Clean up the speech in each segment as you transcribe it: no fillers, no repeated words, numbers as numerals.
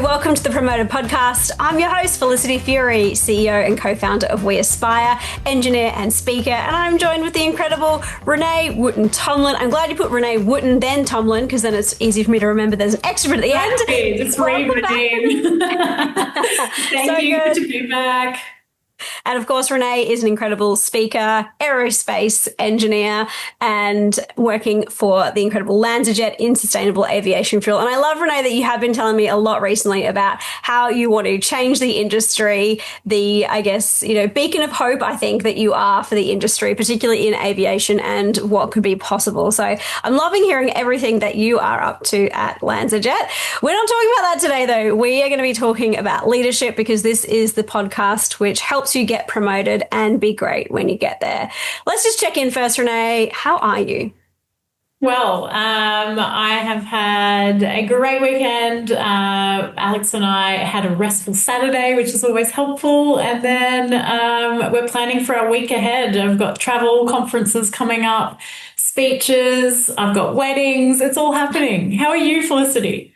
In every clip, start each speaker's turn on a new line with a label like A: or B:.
A: welcome to the Promoted Podcast. I'm your host, Felicity Fury, CEO and co-founder of We Aspire, engineer and speaker, and I'm joined with the incredible Renee Wooten-Tomlin. I'm glad you put Renee Wooten, then Tomlin, because then it's easy for me to remember there's an extra bit at the end.
B: It's name. Thank you to be back.
A: And of course, Renee is an incredible speaker, aerospace engineer, and working for the incredible LanzaJet in sustainable aviation fuel. And I love, Renee, that you have been telling me a lot recently about how you want to change the industry, the, beacon of hope, I think, that you are for the industry, particularly in aviation and what could be possible. So I'm loving hearing everything that you are up to at LanzaJet. We're not talking about that today, though. We are going to be talking about leadership, because this is the podcast which helps you get promoted and be great when you get there. Let's just check in first, Renee. How are you?
B: Well, I have had a great weekend. Alex and I had a restful Saturday, which is always helpful. And then we're planning for our week ahead. I've got travel, conferences coming up, speeches, I've got weddings. It's all happening. How are you, Felicity?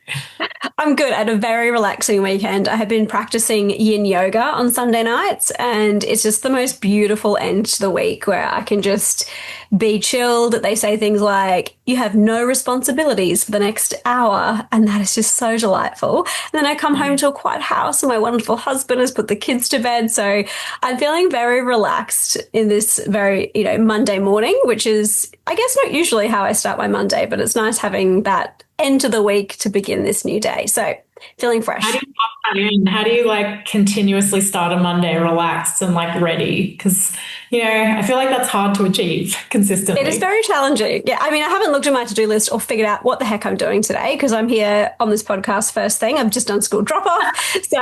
A: I'm good. I had a very relaxing weekend. I have been practicing yin yoga on Sunday nights, and it's just the most beautiful end to the week where I can just be chilled. They say things like, you have no responsibilities for the next hour, and that is just so delightful. And then I come home to a quiet house, and my wonderful husband has put the kids to bed. So I'm feeling very relaxed in this very, Monday morning, which is, I guess, not usually how I start my Monday, but it's nice having that end of the week to begin this new day. So feeling fresh.
B: How do you continuously start a Monday relaxed and ready? Because, I feel like that's hard to achieve consistently.
A: It is very challenging. Yeah. I mean, I haven't looked at my to-do list or figured out what the heck I'm doing today, because I'm here on this podcast first thing. I've just done school drop off. So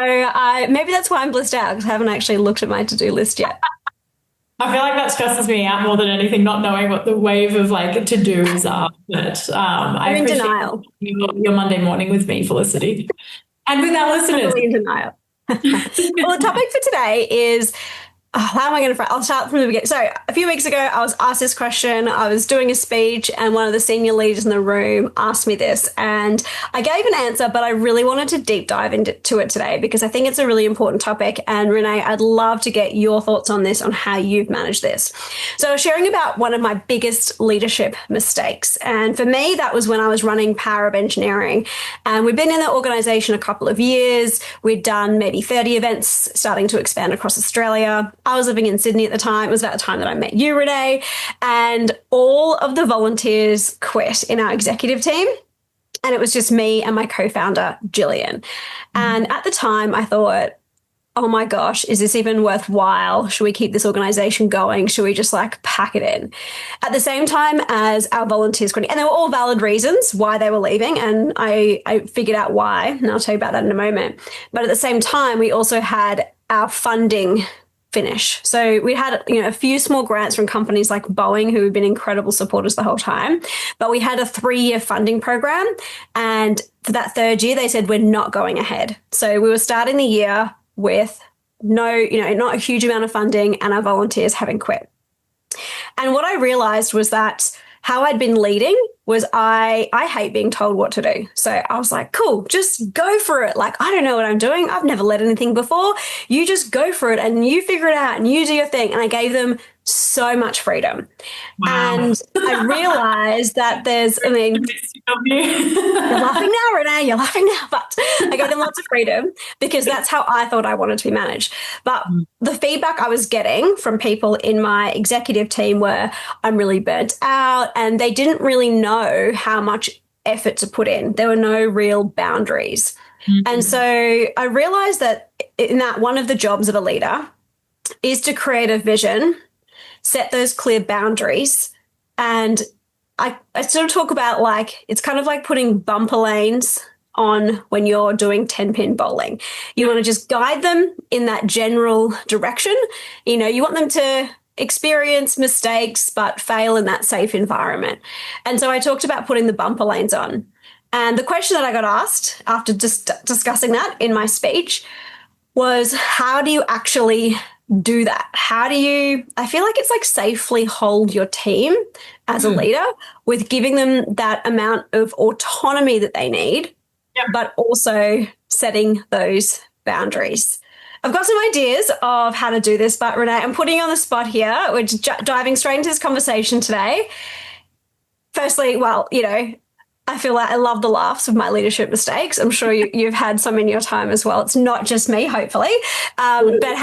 A: maybe that's why I'm blissed out, because I haven't actually looked at my to-do list yet.
B: I feel like that stresses me out more than anything, not knowing what the wave of to-dos are. But
A: I'm in denial.
B: Your Monday morning with me, Felicity, and with our listeners.
A: I'm in denial. Well, the topic for today is, how am I going to? I'll start from the beginning. So a few weeks ago, I was asked this question. I was doing a speech, and one of the senior leaders in the room asked me this, and I gave an answer, but I really wanted to deep dive into it today, because I think it's a really important topic. And Renee, I'd love to get your thoughts on this, on how you've managed this. So I was sharing about one of my biggest leadership mistakes. And for me, that was when I was running Power of Engineering. And we've been in the organization a couple of years. We'd done maybe 30 events, starting to expand across Australia. I was living in Sydney at the time. It was about the time that I met you, Renee, and all of the volunteers quit in our executive team. And it was just me and my co-founder, Jillian. And at the time I thought, oh my gosh, is this even worthwhile? Should we keep this organization going? Should we just pack it in? At the same time as our volunteers quitting, and there were all valid reasons why they were leaving. And I figured out why, and I'll tell you about that in a moment. But at the same time, we also had our funding finish. So we had, a few small grants from companies like Boeing, who have been incredible supporters the whole time. But we had a 3-year funding program. And for that third year, they said, we're not going ahead. So we were starting the year with not a huge amount of funding, and our volunteers having quit. And what I realized was that how I'd been leading was I hate being told what to do. So I was like, cool, just go for it. I don't know what I'm doing. I've never led anything before. You just go for it and you figure it out and you do your thing. And I gave them so much freedom. Wow. And I realized that you're laughing now, Renee, you're laughing now, but I gave them lots of freedom, because that's how I thought I wanted to be managed. But the feedback I was getting from people in my executive team were, I'm really burnt out, and they didn't really know how much effort to put in. There were no real boundaries. And so I realized that one of the jobs of a leader is to create a vision, set those clear boundaries. And I sort of talk about it's kind of like putting bumper lanes on when you're doing 10-pin bowling. You want to just guide them in that general direction. You want them to experience mistakes, but fail in that safe environment. And so I talked about putting the bumper lanes on. And the question that I got asked after just discussing that in my speech was, how do you actually do that? How do you, I feel like it's safely hold your team as a leader with giving them that amount of autonomy that they need, but also setting those boundaries. I've got some ideas of how to do this, but Renee, I'm putting you on the spot here. We're diving straight into this conversation today. Firstly, well, I feel like I love the laughs of my leadership mistakes. I'm sure you've had some in your time as well. It's not just me, hopefully. But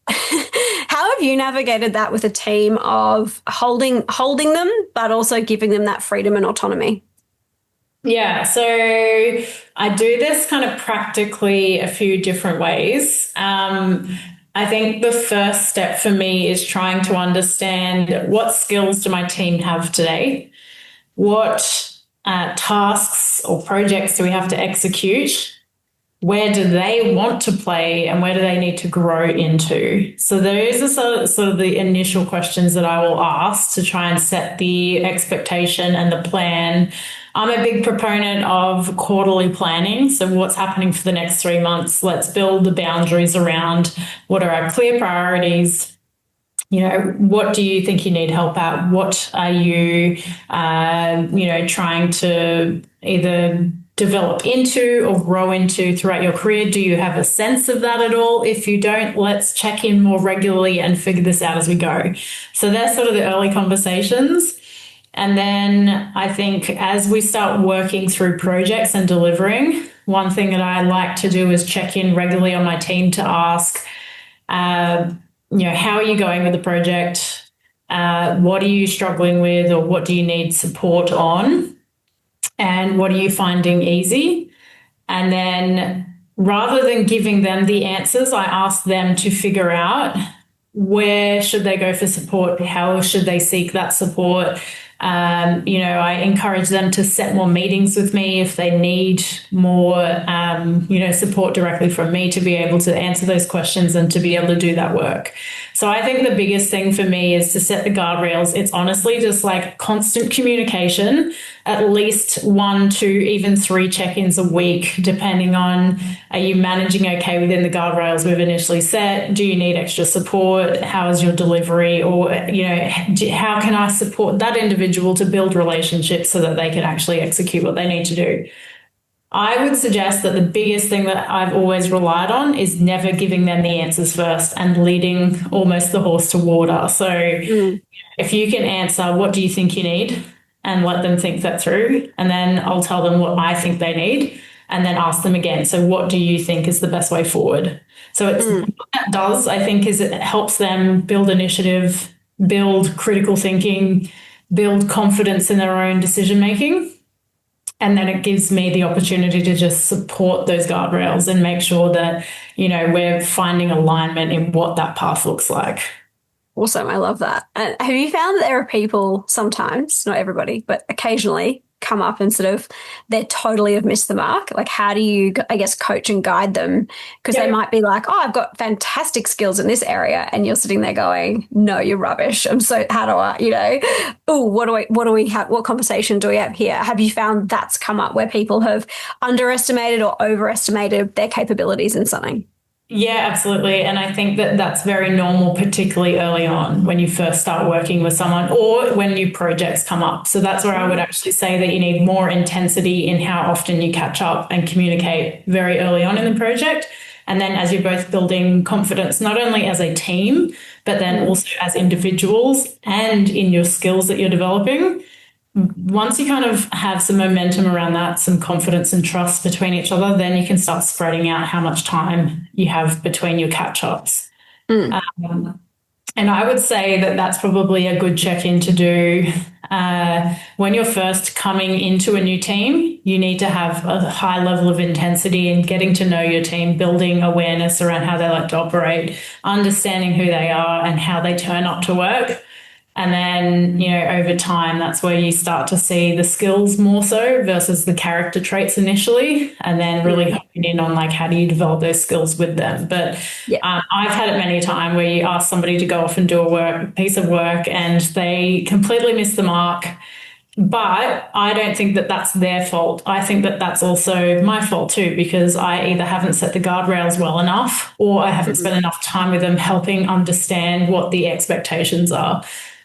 A: how have you navigated that with a team of holding them, but also giving them that freedom and autonomy?
B: Yeah, so I do this kind of practically a few different ways. I think the first step for me is trying to understand what skills do my team have today? What tasks or projects do we have to execute? Where do they want to play and where do they need to grow into? So those are sort of the initial questions that I will ask to try and set the expectation and the plan. I'm a big proponent of quarterly planning. So what's happening for the next 3 months? Let's build the boundaries around what are our clear priorities. What do you think you need help at? What are you, trying to either develop into or grow into throughout your career? Do you have a sense of that at all? If you don't, let's check in more regularly and figure this out as we go. So that's sort of the early conversations. And then I think as we start working through projects and delivering, one thing that I like to do is check in regularly on my team to ask, how are you going with the project? What are you struggling with, or what do you need support on? And what are you finding easy? And then rather than giving them the answers, I ask them to figure out where should they go for support? How should they seek that support? I encourage them to set more meetings with me if they need more, support directly from me to be able to answer those questions and to be able to do that work. So I think the biggest thing for me is to set the guardrails. It's honestly just like constant communication, at least 1, 2, even 3 check-ins a week, depending on, are you managing okay within the guardrails we've initially set? Do you need extra support? How is your delivery? Or, how can I support that individual to build relationships so that they can actually execute what they need to do? I would suggest that the biggest thing that I've always relied on is never giving them the answers first and leading almost the horse to water. So if you can answer, what do you think you need? And let them think that through. And then I'll tell them what I think they need and then ask them again. So what do you think is the best way forward? So what that does, I think, is it helps them build initiative, build critical thinking, build confidence in their own decision making. And then it gives me the opportunity to just support those guardrails and make sure that, we're finding alignment in what that path looks like.
A: Awesome. I love that. And have you found that there are people sometimes, not everybody, but occasionally come up and sort of they totally have missed the mark? Like, how do you, I guess, coach and guide them? Because they might be like, oh, I've got fantastic skills in this area. And you're sitting there going, no, you're rubbish. How do I, what do we have? What conversation do we have here? Have you found that's come up where people have underestimated or overestimated their capabilities in something?
B: Yeah, absolutely. And I think that that's very normal, particularly early on when you first start working with someone or when new projects come up. So that's where I would actually say that you need more intensity in how often you catch up and communicate very early on in the project. And then as you're both building confidence, not only as a team, but then also as individuals and in your skills that you're developing. Once you kind of have some momentum around that, some confidence and trust between each other, then you can start spreading out how much time you have between your catch-ups. And I would say that that's probably a good check-in to do. When you're first coming into a new team, you need to have a high level of intensity in getting to know your team, building awareness around how they like to operate, understanding who they are and how they turn up to work. And then, over time, that's where you start to see the skills more so versus the character traits initially, and then really honing in on how do you develop those skills with them. But I've had it many a time where you ask somebody to go off and do a piece of work and they completely miss the mark. But I don't think that that's their fault. I think that that's also my fault too, because I either haven't set the guardrails well enough or I haven't spent enough time with them helping understand what the expectations are.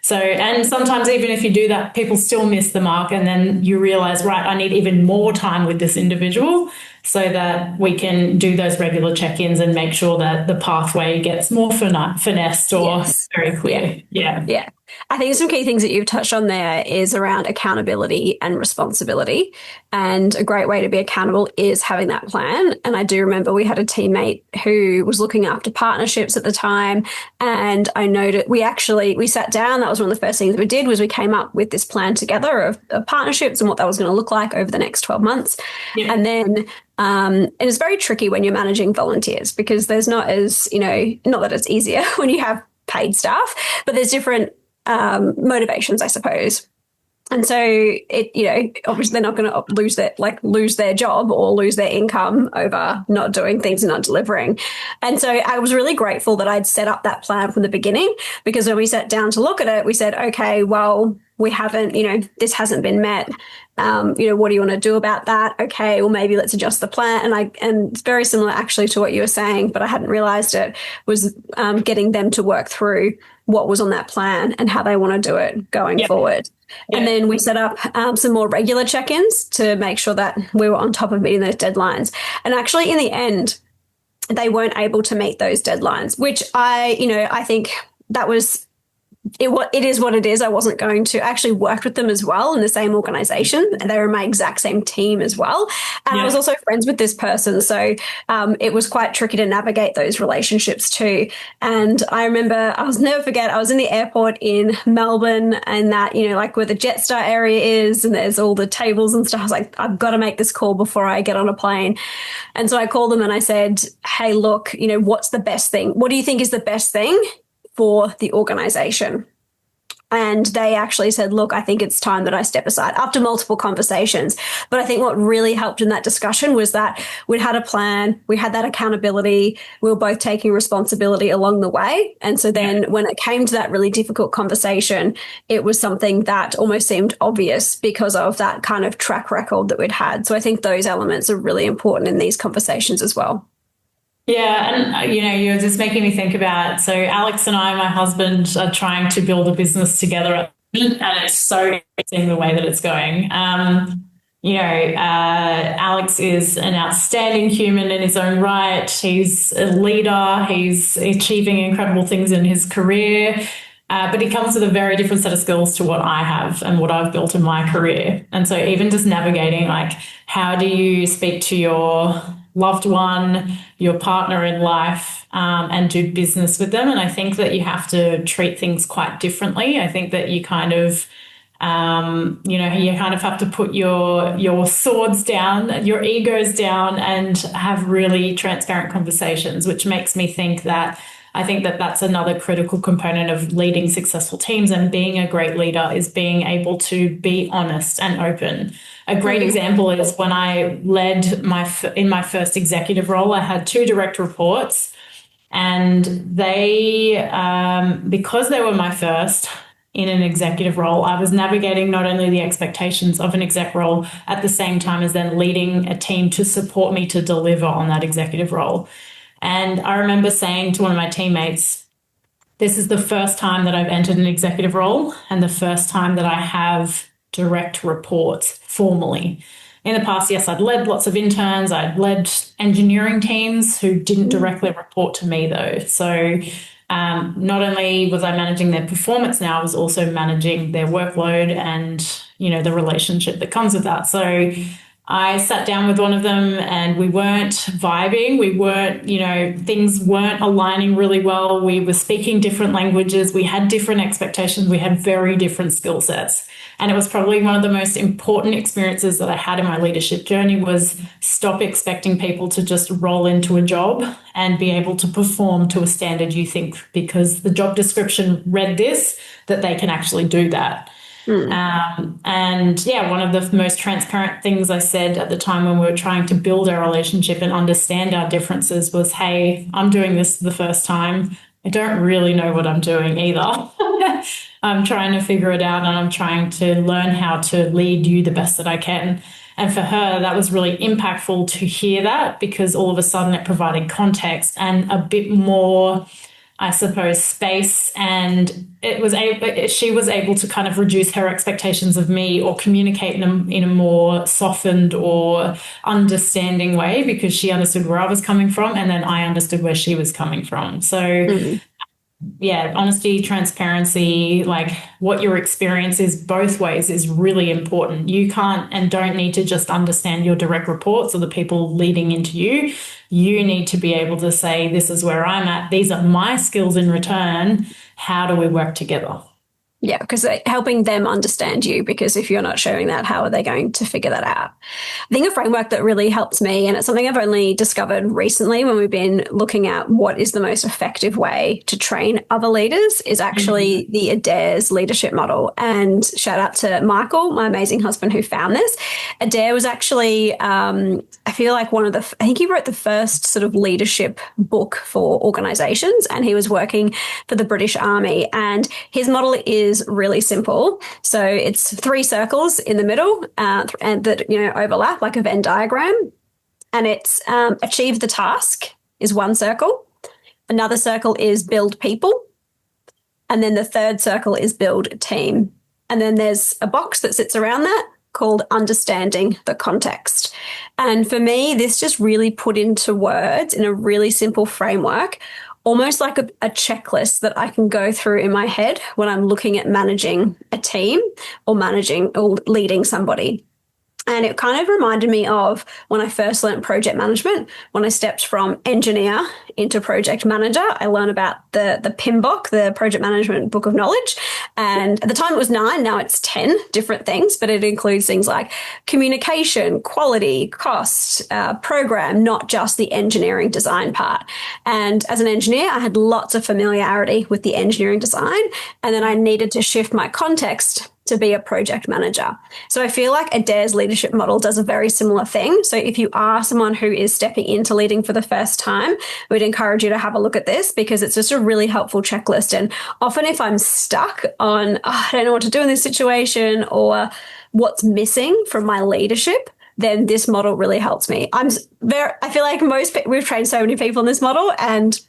B: So, and sometimes even if you do that, people still miss the mark, and then you realize, right, I need even more time with this individual so that we can do those regular check-ins and make sure that the pathway gets more finessed or very clear.
A: Yeah. I think some key things that you've touched on there is around accountability and responsibility. And a great way to be accountable is having that plan. And I do remember we had a teammate who was looking after partnerships at the time. And I noted we sat down. That was one of the first things we did was we came up with this plan together of partnerships and what that was going to look like over the next 12 months. Yeah. And then and it's very tricky when you're managing volunteers because there's not as, not that it's easier when you have paid staff, but there's different motivations, I suppose. And so obviously they're not going to lose their job or lose their income over not doing things and not delivering. And so I was really grateful that I'd set up that plan from the beginning, because when we sat down to look at it, we said, okay, well, we haven't, this hasn't been met. What do you want to do about that? Okay, well, maybe let's adjust the plan. And it's very similar actually to what you were saying, but I hadn't realized it was getting them to work through what was on that plan and how they want to do it going forward. And then we set up some more regular check-ins to make sure that we were on top of meeting those deadlines. And actually, in the end, they weren't able to meet those deadlines, which I think that was it is what it is. I wasn't going to actually work with them as well in the same organization. And they were my exact same team as well. And I was also friends with this person. So it was quite tricky to navigate those relationships too. And I remember, I'll never forget, I was in the airport in Melbourne and that, like where the Jetstar area is and there's all the tables and stuff. I was like, I've got to make this call before I get on a plane. And so I called them and I said, hey, look, what's the best thing? What do you think is the best thing for the organization? And they actually said, look, I think it's time that I step aside after multiple conversations. But I think what really helped in that discussion was that we'd had a plan, we had that accountability, we were both taking responsibility along the way. And so then when it came to that really difficult conversation, it was something that almost seemed obvious because of that kind of track record that we'd had. So I think those elements are really important in these conversations as well.
B: Yeah, and you're just making me think about, so Alex and I, my husband, are trying to build a business together, and it's so interesting the way that it's going. Alex is an outstanding human in his own right. He's a leader. He's achieving incredible things in his career, but he comes with a very different set of skills to what I have and what I've built in my career. And so even just navigating, how do you speak to your loved one, your partner in life, and do business with them. And I think that you have to treat things quite differently. I think that you kind of, have to put your swords down, your egos down, and have really transparent conversations, which makes me think that I think that that's another critical component of leading successful teams and being a great leader is being able to be honest and open. A great example is when I led in my first executive role, I had 2 direct reports, and they, because they were my first in an executive role, I was navigating not only the expectations of an exec role at the same time as then leading a team to support me to deliver on that executive role. And I remember saying to one of my teammates, this is the first time that I've entered an executive role and the first time that I have direct reports formally. In the past, yes, I'd led lots of interns. I'd led engineering teams who didn't directly report to me, though. So not only was I managing their performance now, I was also managing their workload and, the relationship that comes with that. So I sat down with one of them and we weren't vibing. We weren't, things weren't aligning really well. We were speaking different languages. We had different expectations. We had very different skill sets. And it was probably one of the most important experiences that I had in my leadership journey was stop expecting people to just roll into a job and be able to perform to a standard you think because the job description read this, that they can actually do that. One of the most transparent things I said at the time when we were trying to build our relationship and understand our differences was, hey, I'm doing this for the first time. I don't really know what I'm doing either. I'm trying to figure it out and I'm trying to learn how to lead you the best that I can. And for her, that was really impactful to hear that because all of a sudden it provided context and a bit more I suppose, space, and she was able to kind of reduce her expectations of me or communicate in a more softened or understanding way, because she understood where I was coming from, and then I understood where she was coming from. So yeah, honesty, transparency, like what your experience is both ways is really important. You can't and don't need to just understand your direct reports or the people leading into you. You need to be able to say, this is where I'm at. These are my skills in return. How do we work together?
A: Yeah, because helping them understand you, because if you're not showing that, how are they going to figure that out? I think a framework that really helps me, and it's something I've only discovered recently when we've been looking at what is the most effective way to train other leaders, is actually the Adair's leadership model. And shout out to Michael, my amazing husband, who found this. Adair was actually, I feel like I think he wrote the first sort of leadership book for organizations, and he was working for the British Army. And his model is really simple. So it's 3 circles in the middle and that, overlap like a Venn diagram. And it's achieve the task is 1 circle. Another circle is build people. And then the 3rd circle is build a team. And then there's a box that sits around that called understanding the context. And for me, this just really put into words in a really simple framework, almost like a checklist that I can go through in my head when I'm looking at managing a team or managing or leading somebody. And it kind of reminded me of when I first learned project management. When I stepped from engineer into project manager, I learned about the PMBOK, the Project Management Book of Knowledge. And at the time it was 9, now it's 10 different things, but it includes things like communication, quality, cost, program, not just the engineering design part. And as an engineer, I had lots of familiarity with the engineering design. And then I needed to shift my context to be a project manager. So I feel like Adair's leadership model does a very similar thing. So if you are someone who is stepping into leading for the first time, we'd encourage you to have a look at this, because it's just a really helpful checklist. And often if I'm stuck on, I don't know what to do in this situation, or what's missing from my leadership, then this model really helps me. I feel like we've trained so many people in this model, and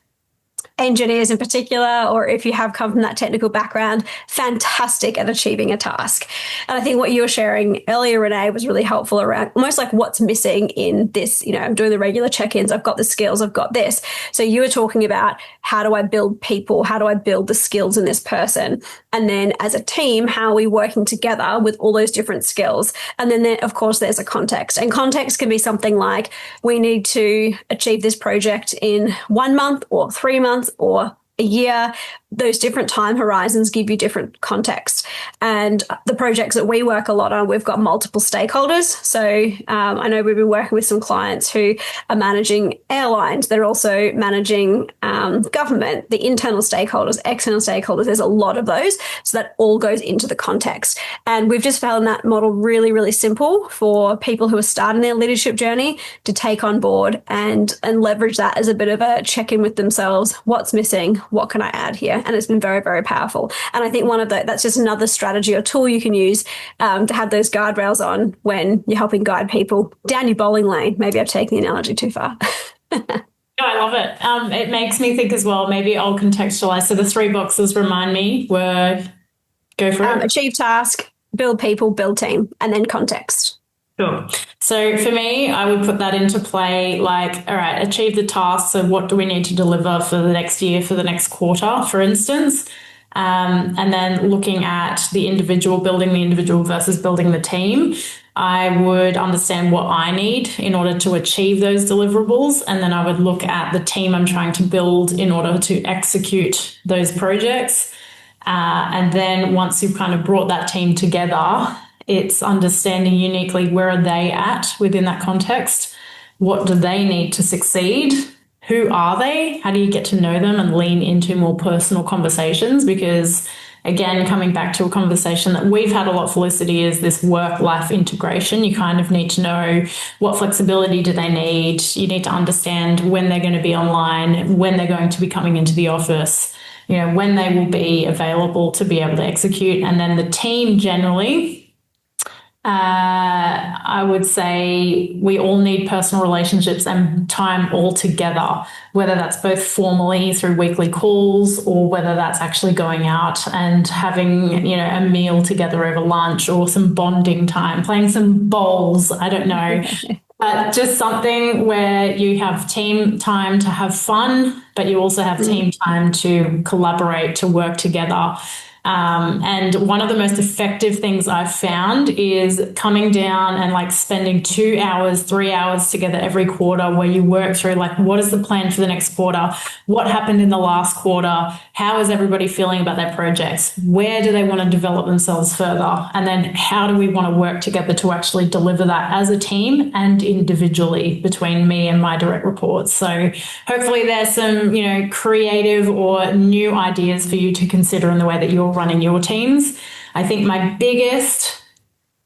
A: engineers in particular, or if you have come from that technical background, fantastic at achieving a task. And I think what you were sharing earlier, Renee, was really helpful around almost like what's missing in this. I'm doing the regular check-ins, I've got the skills, I've got this. So you were talking about, how do I build people? How do I build the skills in this person? And then as a team, how are we working together with all those different skills? And then of course, there's a context. And context can be something like, we need to achieve this project in 1 month or 3 months or a year. Those different time horizons give you different context. And the projects that we work a lot on, we've got multiple stakeholders. So I know we've been working with some clients who are managing airlines. They're also managing government, the internal stakeholders, external stakeholders. There's a lot of those. So that all goes into the context. And we've just found that model really, really simple for people who are starting their leadership journey to take on board and leverage that as a bit of a check-in with themselves. What's missing? What can I add here? And it's been very, very powerful. And I think that's just another strategy or tool you can use to have those guardrails on when you're helping guide people down your bowling lane. Maybe I've taken the analogy too far.
B: No, I love it. It makes me think as well, maybe I'll contextualize. So the 3 boxes, remind me, were, go for it.
A: Achieve task, build people, build team, and then context.
B: Sure. So for me, I would put that into play like, all right, achieve the task. So what do we need to deliver for the next year, for the next quarter, for instance? And then looking at the individual, building the individual versus building the team. I would understand what I need in order to achieve those deliverables. And then I would look at the team I'm trying to build in order to execute those projects. And then once you've kind of brought that team together, it's understanding uniquely where are they at within that context? What do they need to succeed? Who are they? How do you get to know them and lean into more personal conversations? Because again, coming back to a conversation that we've had a lot, Felicity, is this work-life integration. You kind of need to know what flexibility do they need. You need to understand when they're going to be online, when they're going to be coming into the office, when they will be available to be able to execute. And then the team generally, I would say we all need personal relationships and time all together, whether that's both formally through weekly calls or whether that's actually going out and having, a meal together over lunch or some bonding time, playing some bowls. I don't know. But just something where you have team time to have fun, but you also have team time to collaborate, to work together. And one of the most effective things I've found is coming down and like spending 2 hours, 3 hours together every quarter where you work through like, what is the plan for the next quarter? What happened in the last quarter? How is everybody feeling about their projects? Where do they want to develop themselves further? And then how do we want to work together to actually deliver that as a team and individually between me and my direct reports? So hopefully there's some, creative or new ideas for you to consider in the way that you're running your teams. I think my biggest,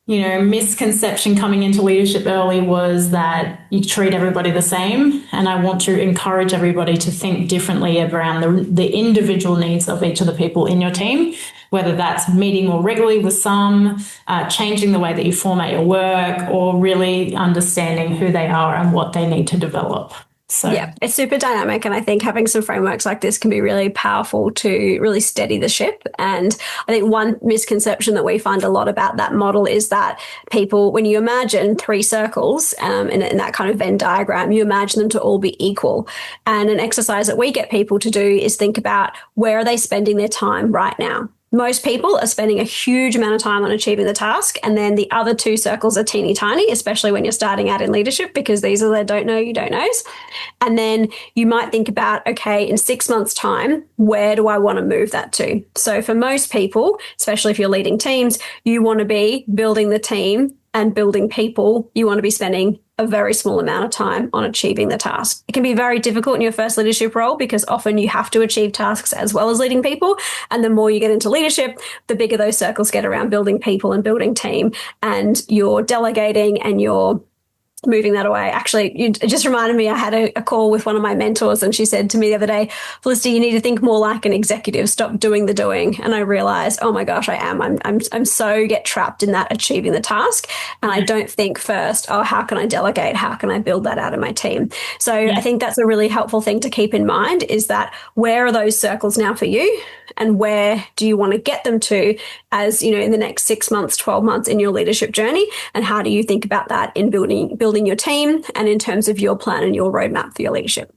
B: misconception coming into leadership early was that you treat everybody the same. And I want to encourage everybody to think differently around the individual needs of each of the people in your team, whether that's meeting more regularly with some, changing the way that you format your work, or really understanding who they are and what they need to develop. So
A: yeah, it's super dynamic. And I think having some frameworks like this can be really powerful to really steady the ship. And I think one misconception that we find a lot about that model is that people, when you imagine three circles in that kind of Venn diagram, you imagine them to all be equal. And an exercise that we get people to do is think about where are they spending their time right now? Most people are spending a huge amount of time on achieving the task. And then the other two circles are teeny tiny, especially when you're starting out in leadership, because these are the don't know, you don't knows. And then you might think about, okay, in 6 months' time, where do I want to move that to? So for most people, especially if you're leading teams, you want to be building the team and building people. You want to be spending a very small amount of time on achieving the task. It can be very difficult in your first leadership role because often you have to achieve tasks as well as leading people. And the more you get into leadership, the bigger those circles get around building people and building team. And you're delegating and you're moving that away. Actually, it just reminded me, I had a call with one of my mentors and she said to me the other day, Felicity, you need to think more like an executive, stop doing the doing. And I realized, oh my gosh, I am. I'm so get trapped in that achieving the task. And I don't think first, oh, how can I delegate? How can I build that out of my team? So I think that's a really helpful thing to keep in mind is that where are those circles now for you? And where do you want to get them to as, in the next 6 months, 12 months in your leadership journey? And how do you think about that in building your team and in terms of your plan and your roadmap for your leadership?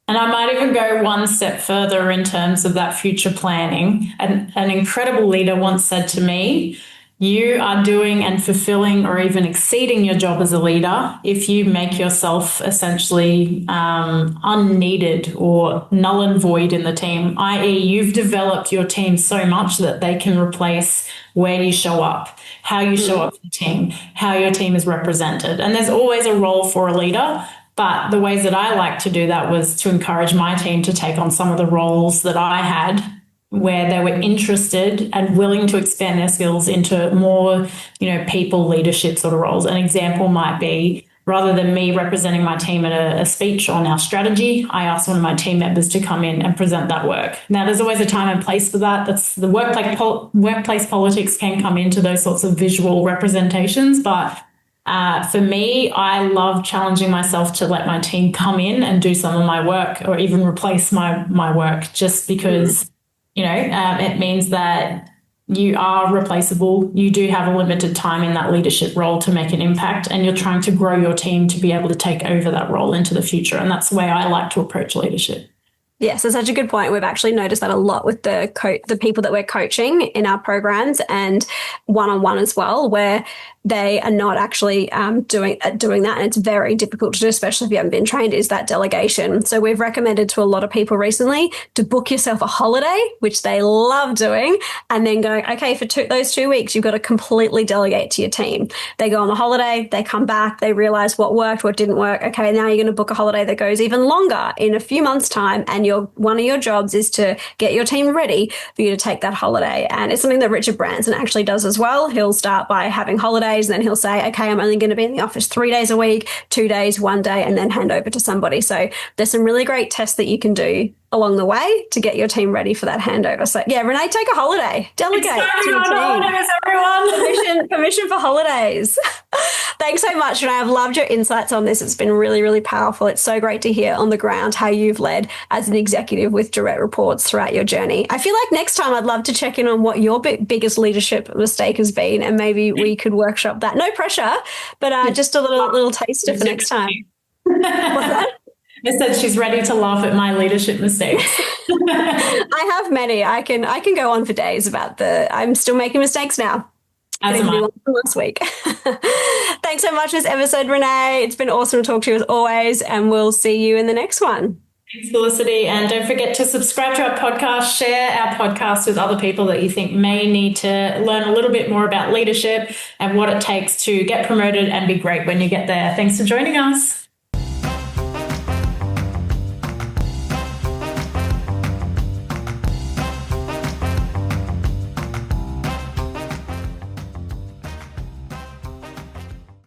B: And I might even go one step further in terms of that future planning. An incredible leader once said to me, you are doing and fulfilling or even exceeding your job as a leader if you make yourself essentially unneeded or null and void in the team, i.e. you've developed your team so much that they can replace where you show up, how you show up for the team, how your team is represented. And there's always a role for a leader. But the ways that I like to do that was to encourage my team to take on some of the roles that I had where they were interested and willing to expand their skills into more, people leadership sort of roles. An example might be, rather than me representing my team at a speech on our strategy, I asked one of my team members to come in and present that work. Now, there's always a time and place for that. That's the workplace politics can come into those sorts of visual representations. But for me, I love challenging myself to let my team come in and do some of my work or even replace my work just because it means that you are replaceable. You do have a limited time in that leadership role to make an impact, and you're trying to grow your team to be able to take over that role into the future. And that's the way I like to approach leadership.
A: Yes, that's such a good point. We've actually noticed that a lot with the people that we're coaching in our programs and one-on-one as well, where they are not actually doing that. And it's very difficult to do, especially if you haven't been trained, is that delegation. So we've recommended to a lot of people recently to book yourself a holiday, which they love doing, and then going, okay, for those 2 weeks, you've got to completely delegate to your team. They go on the holiday, they come back, they realize what worked, what didn't work. Okay, now you're going to book a holiday that goes even longer in a few months' time, and one of your jobs is to get your team ready for you to take that holiday. And it's something that Richard Branson actually does as well. He'll start by having holidays, and then he'll say, okay, I'm only going to be in the office 3 days a week, 2 days, 1 day, and then hand over to somebody. So there's some really great tests that you can do along the way to get your team ready for that handover. So yeah, Renee, take a holiday. Delegate to your team.
B: Everyone.
A: Permission for holidays. Thanks so much, Renee. I've loved your insights on this. It's been really, really powerful. It's so great to hear on the ground how you've led as an executive with direct reports throughout your journey. I feel like next time I'd love to check in on what your biggest leadership mistake has been, and maybe we could workshop that. No pressure, but just a little taster for next time.
B: I said she's ready to laugh at my leadership mistakes.
A: I have many. I can go on for days about I'm still making mistakes now.
B: As am I.
A: Last week. Thanks so much for this episode, Renee. It's been awesome to talk to you as always, and we'll see you in the next one.
B: Thanks, Felicity. And don't forget to subscribe to our podcast, share our podcast with other people that you think may need to learn a little bit more about leadership and what it takes to get promoted and be great when you get there. Thanks for joining us.